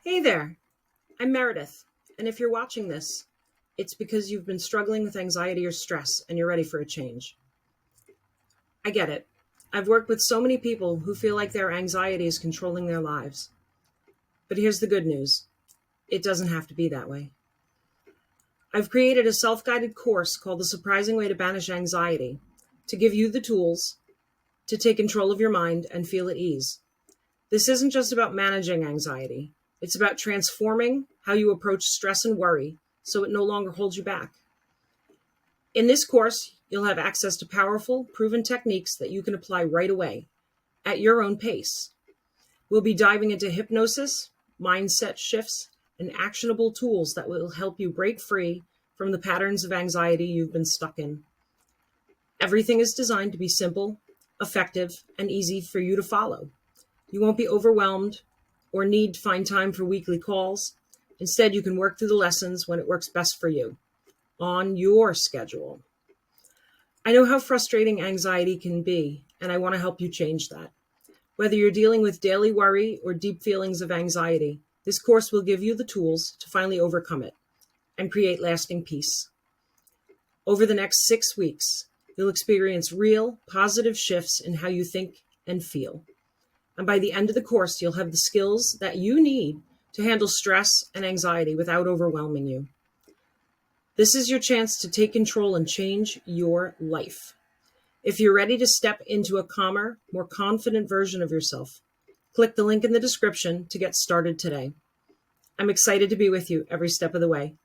Hey there, I'm Meredith, and if you're watching this, it's because you've been struggling with anxiety or stress and you're ready for a change. I get it. I've worked with so many people who feel like their anxiety is controlling their lives. But here's the good news. It doesn't have to be that way. I've created a self-guided course called The Surprising Way to Banish Anxiety to give you the tools to take control of your mind and feel at ease. This isn't just about managing anxiety. It's about transforming how you approach stress and worry so it no longer holds you back. In this course, you'll have access to powerful, proven techniques that you can apply right away at your own pace. We'll be diving into hypnosis, mindset shifts, and actionable tools that will help you break free from the patterns of anxiety you've been stuck in. Everything is designed to be simple, effective, and easy for you to follow. You won't be overwhelmed or need to find time for weekly calls. Instead, you can work through the lessons when it works best for you, on your schedule. I know how frustrating anxiety can be, and I want to help you change that. Whether you're dealing with daily worry or deep feelings of anxiety, this course will give you the tools to finally overcome it and create lasting peace. Over the next 6 weeks, you'll experience real, positive shifts in how you think and feel. And by the end of the course, you'll have the skills that you need to handle stress and anxiety without overwhelming you. This is your chance to take control and change your life. If you're ready to step into a calmer, more confident version of yourself, click the link in the description to get started today. I'm excited to be with you every step of the way.